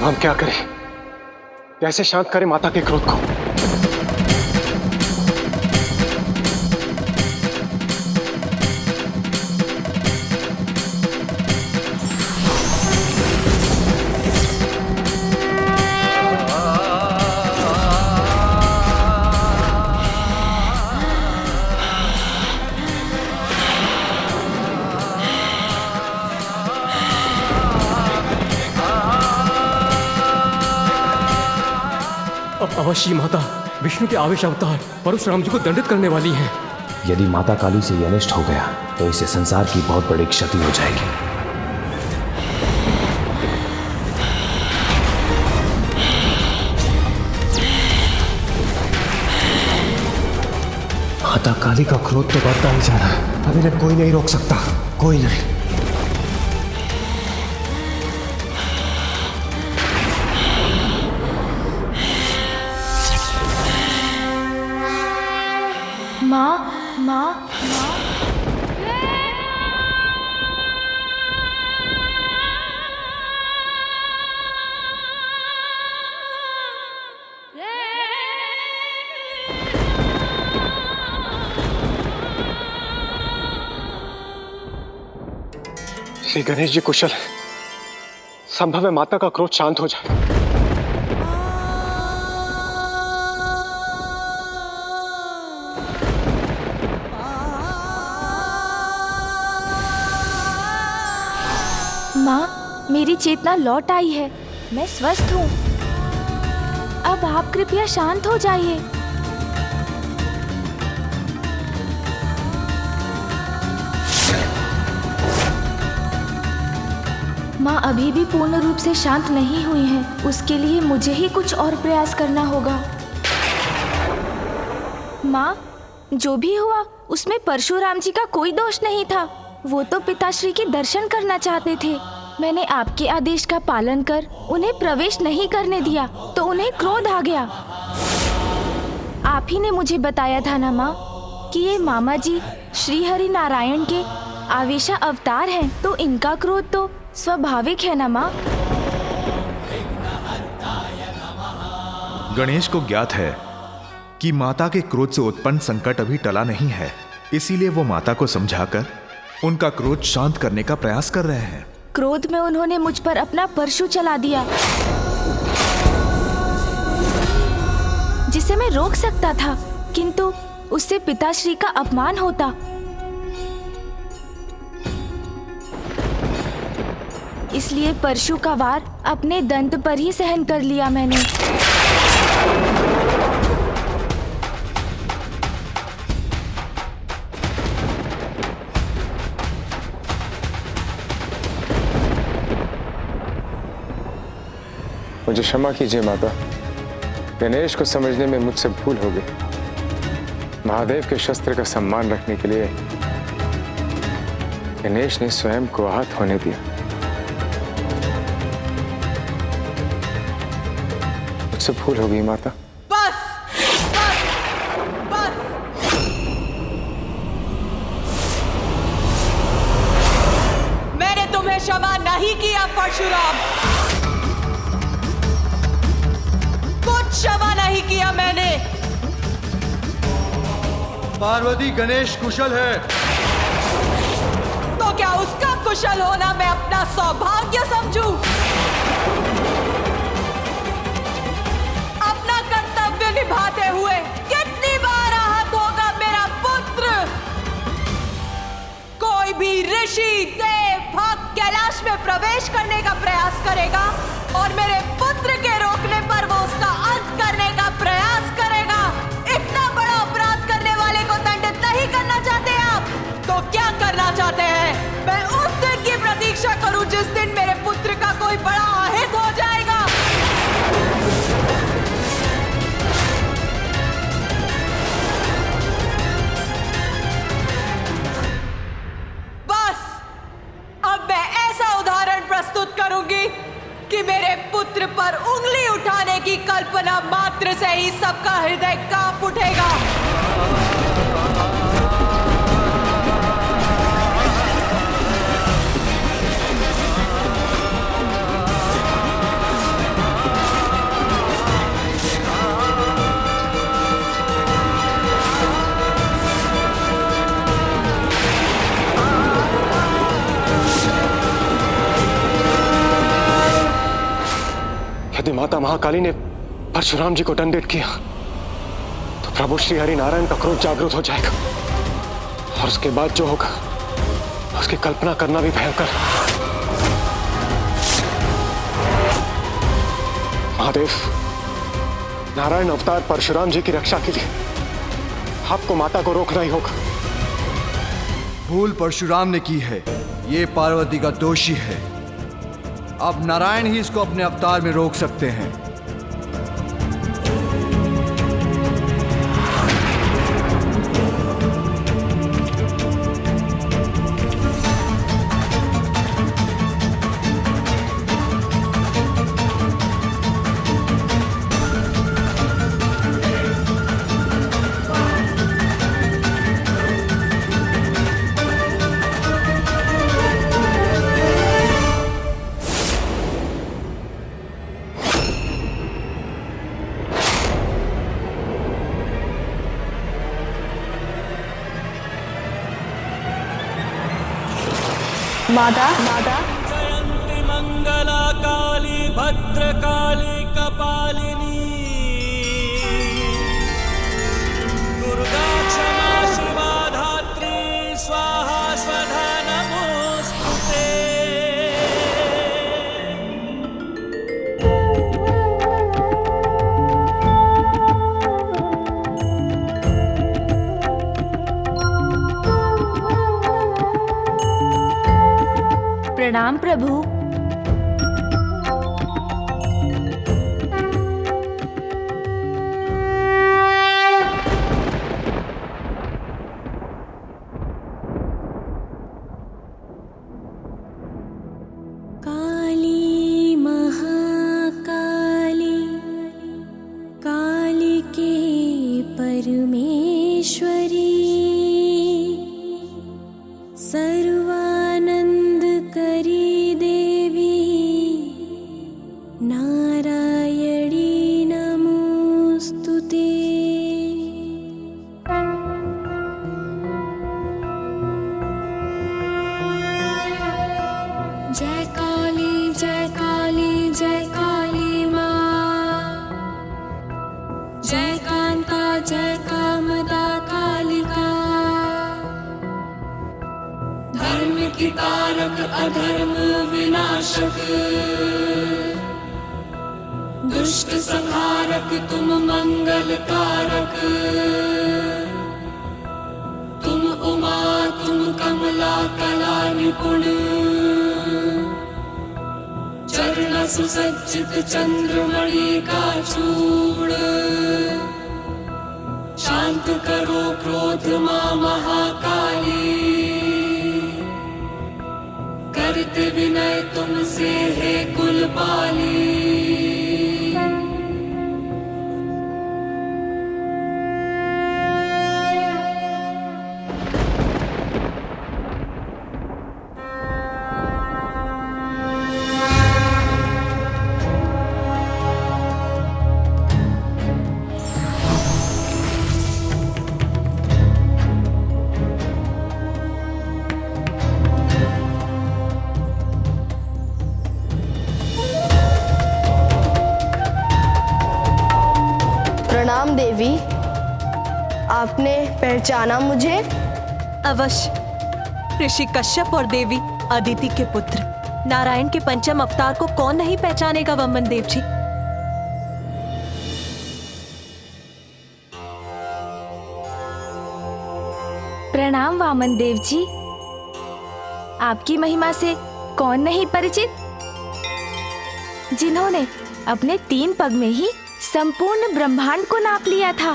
हम क्या करें? कैसे शांत करें माता के क्रोध को? अवश्य माता विष्णु के आवेश अवतार परशुराम जी को दंडित करने वाली हैं। यदि माता काली से ये अनिष्ट हो गया तो इसे संसार की बहुत बड़ी क्षति हो जाएगी। माता काली का क्रोध तो बढ़ता ही जा रहा है। अब इन्हें कोई नहीं रोक सकता, कोई नहीं। माँ माँ माँ श्री गणेश जी कुशल है। संभव है माता का क्रोध शांत हो जाए। माँ, मेरी चेतना लौट आई है। मैं स्वस्थ हूँ। अब आप कृपया शांत हो जाइए। माँ अभी भी पूर्ण रूप से शांत नहीं हुई हैं। उसके लिए मुझे ही कुछ और प्रयास करना होगा। माँ, जो भी हुआ उसमें परशुराम जी का कोई दोष नहीं था। वो तो पिताश्री के दर्शन करना चाहते थे। मैंने आपके आदेश का पालन कर उन्हें प्रवेश नहीं करने दिया तो उन्हें क्रोध आ गया। आप ही ने मुझे बताया था ना माँ कि ये मामा जी श्री हरि नारायण के आवेशा अवतार हैं, तो इनका क्रोध तो स्वाभाविक है ना माँ। गणेश को ज्ञात है कि माता के क्रोध से उत्पन्न संकट अभी टला नहीं है, इसीलिए वो माता को समझाकर उनका क्रोध शांत करने का प्रयास कर रहे हैं। क्रोध में उन्होंने मुझ पर अपना परशु चला दिया, जिसे मैं रोक सकता था, किंतु उससे पिताश्री का अपमान होता। इसलिए परशु का वार अपने दंत पर ही सहन कर लिया मैंने। मुझे क्षमा कीजिए माता, गणेश को समझने में मुझसे भूल हो गई। महादेव के शस्त्र का सम्मान रखने के लिए गणेश ने स्वयं को आहत होने दिया। मुझसे भूल हो गई माता। बस बस बस। मैंने तुम्हें क्षमा नहीं किया परशुराम, कुछ क्षमा नहीं किया मैंने। पार्वती गणेश कुशल है तो क्या उसका कुशल होना मैं अपना सौभाग्य समझूं? अपना कर्तव्य निभाते हुए कितनी बार आहत होगा मेरा पुत्र? कोई भी ऋषि देव भक्त कैलाश में प्रवेश करने का प्रयास करेगा और मेरे पुत्र के रोकने पर वो उसका अंत करने का प्रयास करेगा। इतना बड़ा अपराध करने वाले को दंडित नहीं करना चाहते आप? तो क्या करना चाहते हैं? मैं उस दिन की प्रतीक्षा करूं जिस दिन मेरे पुत्र का कोई बड़ा अहित हो जाएगा। बस अब मैं ऐसा उदाहरण प्रस्तुत करूंगी कि मेरे पुत्र पर उंगली उठाने की कल्पना मात्र से ही सबका हृदय कांप उठेगा। यदि माता महाकाली ने परशुराम जी को दंडित किया तो प्रभु श्री हरि नारायण का क्रोध जागृत हो जाएगा और उसके बाद जो होगा उसकी कल्पना करना भी भयंकर है। महादेव, नारायण अवतार परशुराम जी की रक्षा के लिए आपको माता को रोकना ही होगा। भूल परशुराम ने की है, ये पार्वती का दोषी है। अब नारायण ही इसको अपने अवतार में रोक सकते हैं। माता जयंती मंगला काली भद्रकाली कपालिनी दुर्गा क्षमा शिवा धात्री स्वाहा स्वधा नमोस्तुते। प्रणाम प्रभु। काली महाकाली कालिके परमेश्वरी सर्वानंद करी देवी नारायणी नमोस्तुते। जय काली जय काली जय काली माँ। जय कांता जय कामदा कालिका। धर्म की तारक अधर्म विनाशक। दुष्ट संहारक तुम मंगल कारक। तुम उमा तुम कमला कला निपुण। चरण सुसज्जित चंद्रमणि का चूड़। शांत करो क्रोध मां महाकाली। करते विनय तुमसे है कुलपाली। प्रणाम देवी, आपने पहचाना मुझे? अवश्य। ऋषि कश्यप और देवी अदिति के पुत्र नारायण के पंचम अवतार को कौन नहीं पहचानेगा वमन देव जी। प्रणाम वामन देव जी। आपकी महिमा से कौन नहीं परिचित, जिन्होंने अपने 3 पग में ही संपूर्ण ब्रह्मांड को नाप लिया था।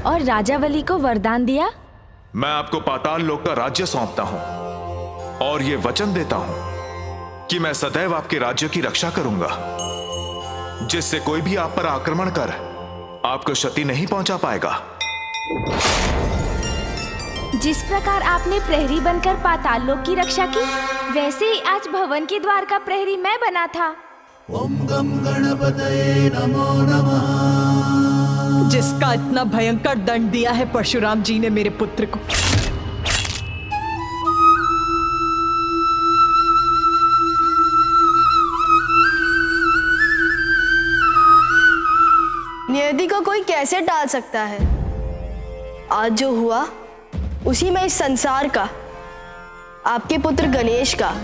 और राजावली को वरदान दिया। मैं आपको पाताल लोक का राज्य सौंपता हूं और ये वचन देता हूं कि मैं सदैव आपके राज्य की रक्षा करूंगा, जिससे कोई भी आप पर आक्रमण कर आपको क्षति नहीं पहुंचा पाएगा। जिस प्रकार आपने प्रहरी बनकर पाताल लोक की रक्षा की, वैसे ही आज भवन के द्वार का प्रहरी मैं बना था। ओम गम गणपतये नमो नमः। जिसका इतना भयंकर दंड दिया है परशुराम जी ने मेरे पुत्र को। नियति को कोई कैसे टाल सकता है? आज जो हुआ उसी में इस संसार का, आपके पुत्र गणेश का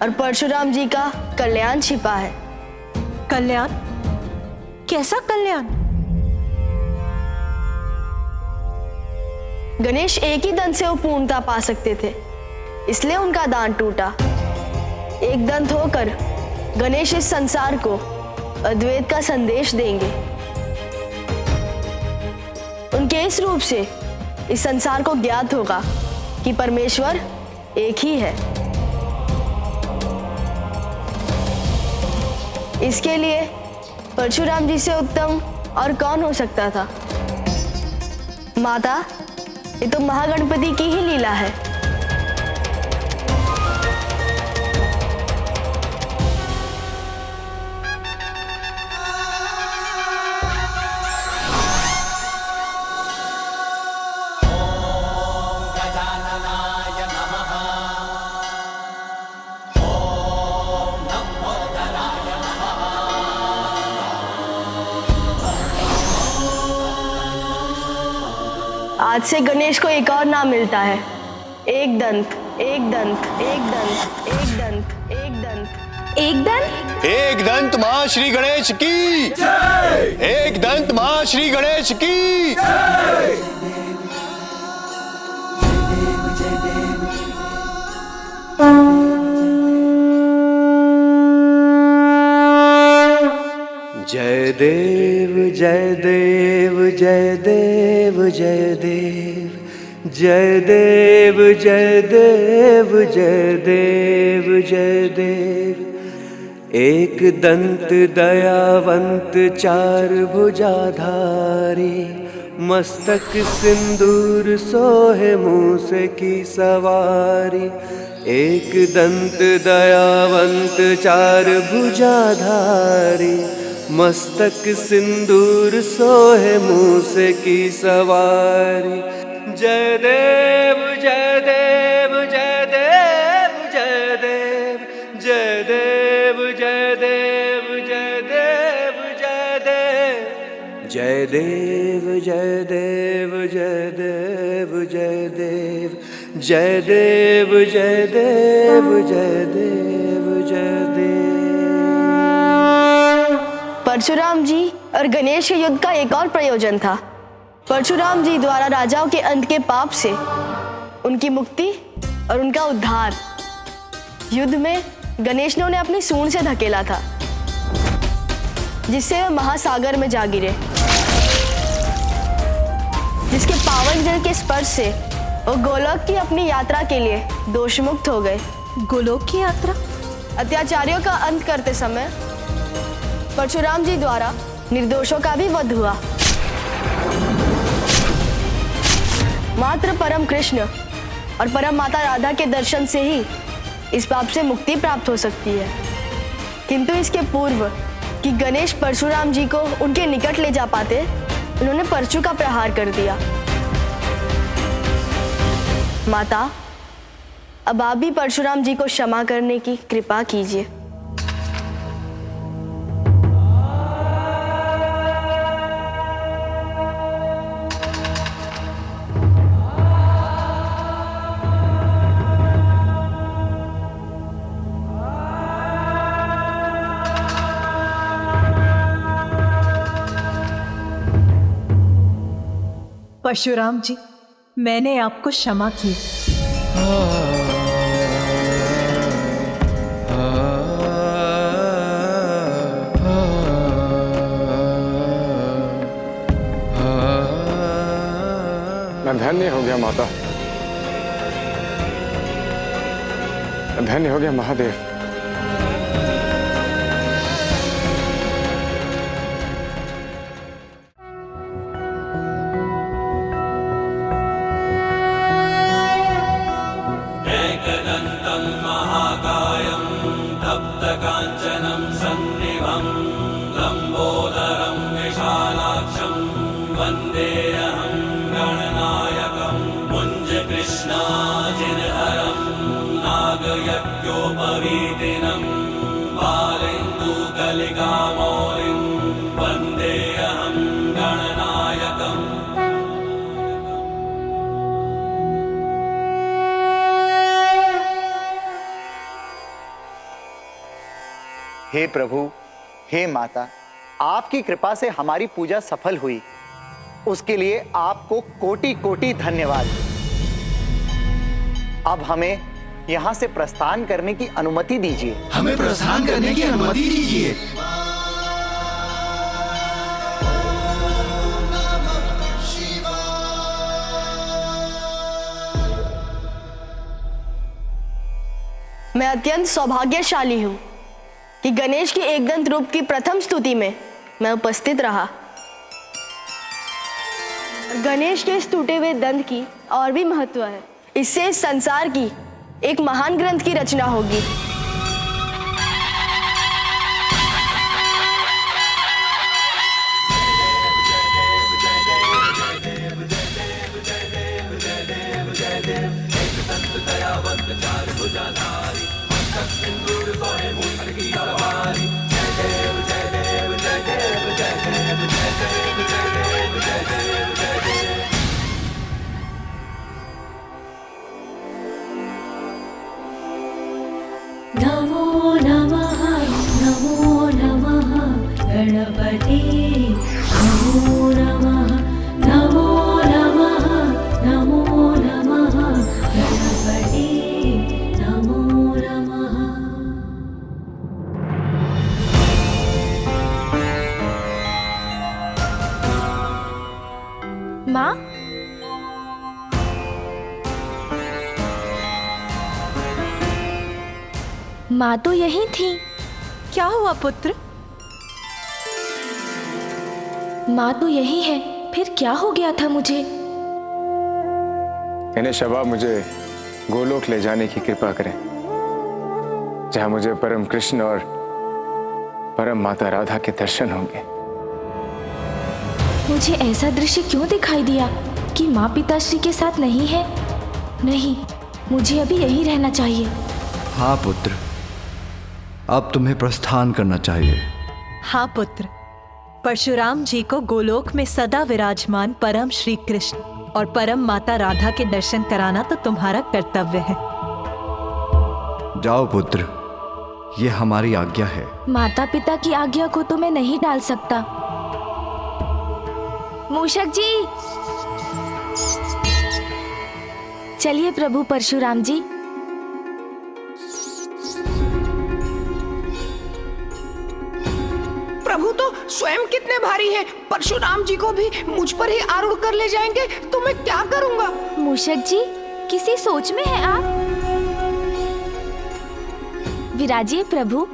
और परशुराम जी का कल्याण छिपा है। कल्याण? कैसा कल्याण? गणेश एक ही दंत से वो पूर्णता पा सकते थे, इसलिए उनका दांत टूटा। एक दंत होकर गणेश इस संसार को अद्वैत का संदेश देंगे। उनके इस रूप से इस संसार को ज्ञात होगा कि परमेश्वर एक ही है। इसके लिए परशुराम जी से उत्तम और कौन हो सकता था? माता, ये तो महागणपति की ही लीला है। आज से गणेश को एक और नाम मिलता है, एक दंत, एक दंत, एक दंत, एक दंत, एक दंत, एक दंत। एक दंत मां श्री गणेश की जय। एक दंत मां श्री गणेश की जय। जय देव जय देव जय देव जय देव जय देव जय देव जय देव जय देव। एक दंत दयावंत चार भुजाधारी, मस्तक सिंदूर सोहे मूस की सवारी। एक दंत दयावंत चार भुजाधारी, मस्तक सिंदूर सोहे मूस की सवारी। जय देव जय देव जय देव जय देव जय देव जय देव जय देव जय देव जय देव जय देव जय देव जय देव जय देव जय देव जय देव जय देव। परशुराम जी और गणेश के युद्ध का एक और प्रयोजन था। परशुराम जी द्वारा राजाओं के अंत के पाप से उनकी मुक्ति और उनका उद्धार। युद्ध में गणेश ने उन्हें अपनी सूंड से धकेला था, जिससे वे महासागर में जा गिरे, जिसके पावन जल के स्पर्श से वो गोलोक की अपनी यात्रा के लिए दोषमुक्त हो गए। गोलोक की यात्रा? अत्याचारियों का अंत करते समय परशुराम जी द्वारा निर्दोषों का भी वध हुआ। मात्र परम कृष्ण और परम माता राधा के दर्शन से ही इस पाप से मुक्ति प्राप्त हो सकती है, किंतु इसके पूर्व कि गणेश परशुराम जी को उनके निकट ले जा पाते, उन्होंने परशु का प्रहार कर दिया। माता, अब आप भी परशुराम जी को क्षमा करने की कृपा कीजिए। परशुराम जी, मैंने आपको क्षमा किया। मैं धन्य हो गया माता, धन्य हो गया महादेव। एकदन्तं महाकायं तप्तकाञ्चनं सन्निभं लम्बोदरं विशालाक्षं हे प्रभु, हे माता, आपकी कृपा से हमारी पूजा सफल हुई, उसके लिए आपको कोटि कोटि धन्यवाद। अब हमें यहाँ से प्रस्थान करने की अनुमति दीजिए। हमें प्रस्थान करने की अनुमति दीजिए। मैं अत्यंत सौभाग्यशाली हूँ कि गणेश की एकदंत रूप की प्रथम स्तुति में मैं उपस्थित रहा। गणेश के इस टूटे हुए दंत की और भी महत्व है। इससे इस संसार की एक महान ग्रंथ की रचना होगी। नमो नमः गणपति। नमो नमः गणपति। नमो नमः। माँ, माँ तो यही थी। क्या हुआ पुत्र? माँ तो यही है, फिर क्या हो गया था मुझे? गणेश, अब आप मुझे गोलोक ले जाने की कृपा करें, जहां मुझे परम कृष्ण और परम माता राधा के दर्शन होंगे। मुझे ऐसा दृश्य क्यों दिखाई दिया कि माँ पिताश्री के साथ नहीं है? नहीं, मुझे अभी यहीं रहना चाहिए। हाँ पुत्र, अब तुम्हें प्रस्थान करना चाहिए। हाँ पुत्र, परशुराम जी को गोलोक में सदा विराजमान परम श्री कृष्ण और परम माता राधा के दर्शन कराना तो तुम्हारा कर्तव्य है। जाओ पुत्र, ये हमारी आज्ञा है। माता पिता की आज्ञा को तो मैं नहीं डाल सकता। मूषक जी, चलिए प्रभु परशुराम जी। प्रभु तो स्वयं कितने भारी हैं, परशुराम जी को भी मुझ पर ही आरूढ़ कर ले जाएंगे तो मैं क्या करूंगा? मूषक जी, किसी सोच में हैं आप? विराजिए प्रभु।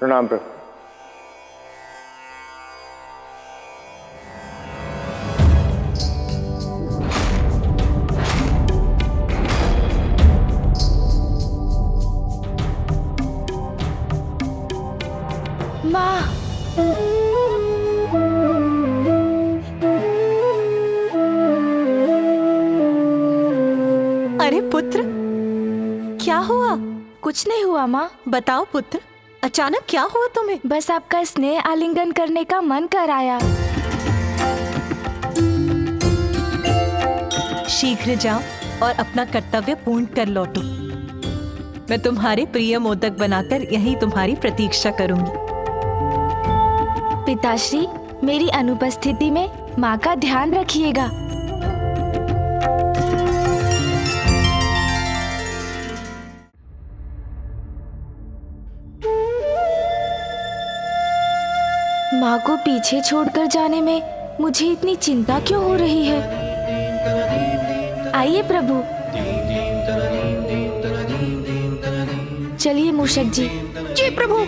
प्रणाम प्रभु। माँ, अरे पुत्र, क्या हुआ? कुछ नहीं हुआ माँ। बताओ पुत्र, अचानक क्या हुआ तुम्हें? बस आपका स्नेह आलिंगन करने का मन कर आया। शीघ्र जाओ और अपना कर्तव्य पूर्ण कर लौटो। मैं तुम्हारे प्रिय मोदक बनाकर यहीं तुम्हारी प्रतीक्षा करूंगी। पिताश्री, मेरी अनुपस्थिति में माँ का ध्यान रखिएगा। माँ को पीछे छोड़कर जाने में मुझे इतनी चिंता क्यों हो रही है? आइए प्रभु। चलिए मूषक जी। जी प्रभु।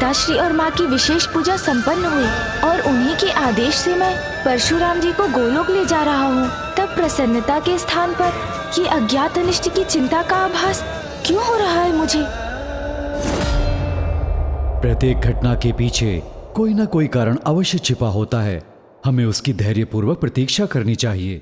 पिताश्री और माँ की विशेष पूजा संपन्न हुई और उन्हीं के आदेश से मैं परशुराम जी को गोलोक ले जा रहा हूँ, तब प्रसन्नता के स्थान पर ये अज्ञात अनिष्ट की चिंता का आभास क्यों हो रहा है मुझे? प्रत्येक घटना के पीछे कोई ना कोई कारण अवश्य छिपा होता है। हमें उसकी धैर्यपूर्वक प्रतीक्षा करनी चाहिए।